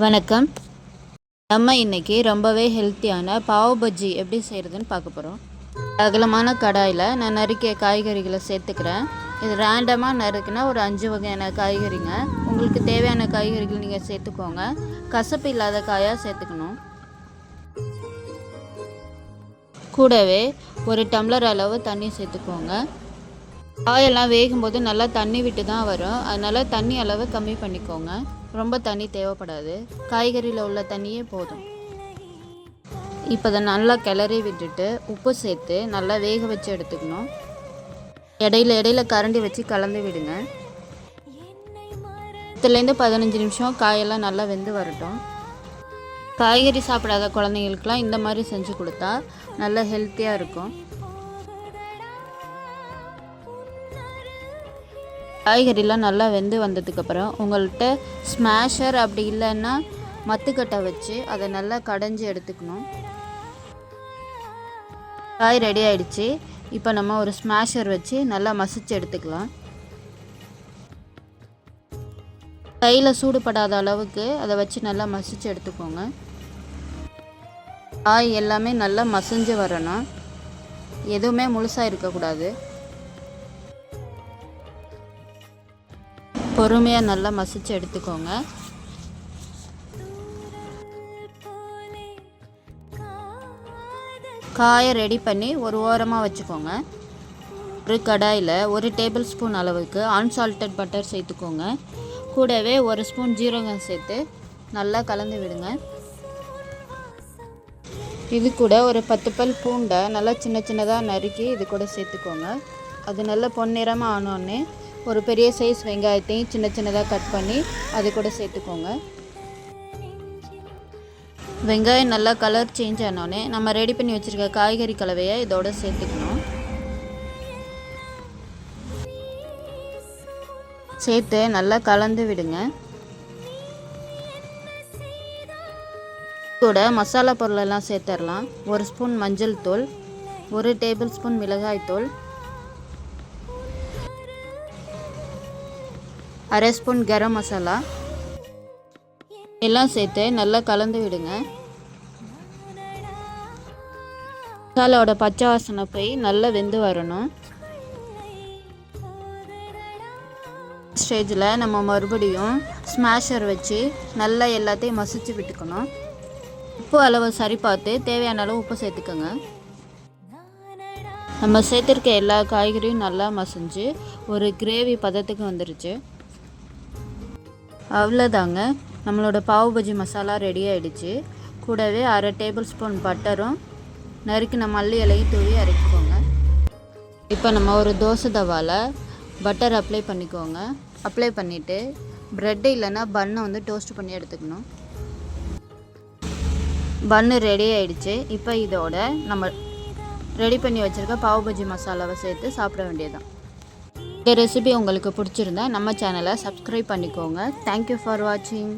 வணக்கம். நம்ம இன்றைக்கி ரொம்பவே ஹெல்த்தியான பாவ் பஜ்ஜி எப்படி செய்கிறதுன்னு பார்க்க போகிறோம். அகலமான கடாயில் நான் நறுக்கிய காய்கறிகளை சேர்த்துக்கிறேன். இது ரேண்டமாக நறுக்குனா ஒரு 5 வகையான காய்கறிங்க. உங்களுக்கு தேவையான காய்கறிகள் நீங்கள் சேர்த்துக்கோங்க. கசப்பு இல்லாத காயாக சேர்த்துக்கணும். கூடவே ஒரு டம்ளர் அளவு தண்ணி சேர்த்துக்கோங்க. காயெல்லாம் வேகும்போது நல்லா தண்ணி விட்டு தான் வரும். அதனால் தண்ணி அளவு கம்மி பண்ணிக்கோங்க. ரொம்ப தண்ணி தேவைப்படாது. காய்கறியில் உள்ள தண்ணியே போதும். இப்போ அதை நல்லா கிளறி விட்டுட்டு உப்பு சேர்த்து நல்லா வேக வச்சு எடுத்துக்கணும். இடையில கரண்டி வச்சு கலந்து விடுங்க. 10லேருந்து 15 நிமிஷம் காயெல்லாம் நல்லா வெந்து வரட்டும். காய்கறி சாப்பிடாத குழந்தைங்களுக்குலாம் இந்த மாதிரி செஞ்சு கொடுத்தா நல்லா ஹெல்த்தியாக இருக்கும். காய்கறிலாம் நல்லா வெந்து வந்ததுக்கப்புறம் உங்கள்கிட்ட ஸ்மாஷர் அப்படி இல்லைன்னா மத்துக்கட்டை வச்சு அதை நல்லா கடைஞ்சி எடுத்துக்கணும். காய் ரெடி ஆகிடுச்சு. இப்போ நம்ம ஒரு ஸ்மாஷர் வச்சு நல்லா மசிச்சு எடுத்துக்கலாம். கையில் சூடுபடாத அளவுக்கு அதை வச்சு நல்லா மசிச்சு எடுத்துக்கோங்க. காய் எல்லாமே நல்லா மசிஞ்சு வரணும். எதுவுமே முழுசாக இருக்கக்கூடாது. பொறுமையாக நல்லா மசிச்சு எடுத்துக்கோங்க. காயை ரெடி பண்ணி ஒரு ஓரமாக வச்சுக்கோங்க. ஒரு கடாயில் 1 டேபிள் ஸ்பூன் அளவுக்கு அன்சால்டட் பட்டர் சேர்த்துக்கோங்க. கூடவே 1 ஸ்பூன் ஜீரகம் சேர்த்து நல்லா கலந்து விடுங்க. இது கூட ஒரு 10 பல் பூண்டை நல்லா சின்னதாக நறுக்கி இது கூட சேர்த்துக்கோங்க. அது நல்லா பொன்னிறமாக ஆனோடனே ஒரு பெரிய சைஸ் வெங்காயத்தையும் சின்னதாக கட் பண்ணி அது கூட சேர்த்துக்கோங்க. வெங்காயம் நல்லா கலர் சேஞ்ச் ஆனோடனே நம்ம ரெடி பண்ணி வச்சுருக்க காய்கறி கலவையை இதோட சேர்த்துக்கணும். சேர்த்து நல்லா கலந்து விடுங்க. கூட மசாலா பொருளெல்லாம் சேர்த்துடலாம். 1 ஸ்பூன் மஞ்சள் தூள், 1 டேபிள் ஸ்பூன் மிளகாய் தூள், 1/2 ஸ்பூன் கரம் மசாலா எல்லாம் சேர்த்து நல்லா கலந்து விடுங்க. மசாலாவோட பச்சை வாசனை போய் நல்லா வெந்து வரணும். ஸ்டேஜில் நம்ம மறுபடியும் ஸ்மாஷர் வச்சு நல்லா எல்லாத்தையும் மசிச்சு விட்டுக்கணும். உப்பு அளவு சரி பார்த்து தேவையான அளவு உப்பு சேர்த்துக்கோங்க. நம்ம சேர்த்துருக்க எல்லா காய்கறியும் நல்லா மசிஞ்சு ஒரு கிரேவி பதத்துக்கு வந்துருச்சு. அவ்வளோதாங்க, நம்மளோட பாவ் பஜ்ஜி மசாலா ரெடி ஆகிடுச்சு. கூடவே 1/2 டேபிள் ஸ்பூன் பட்டரும் நறுக்கின மல்லி இலையும் தூவி அரைச்சிக்கோங்க. இப்போ நம்ம ஒரு தோசை தவாவில் பட்டர் அப்ளை பண்ணிக்கோங்க. அப்ளை பண்ணிவிட்டு ப்ரெட்டு இல்லைன்னா பன்னை வந்து டோஸ்ட் பண்ணி எடுத்துக்கணும். பன்னு ரெடி ஆகிடுச்சு. இப்போ இதோட நம்ம ரெடி பண்ணி வச்சுருக்க பாவ் பஜ்ஜி மசாலாவை சேர்த்து சாப்பிட வேண்டியதுதான். இந்த ரெசிபி உங்களுக்கு பிடிச்சிருந்தா நம்ம சேனலை சப்ஸ்கிரைப் பண்ணிக்கோங்க. தேங்க்யூ ஃபார் வாட்சிங்.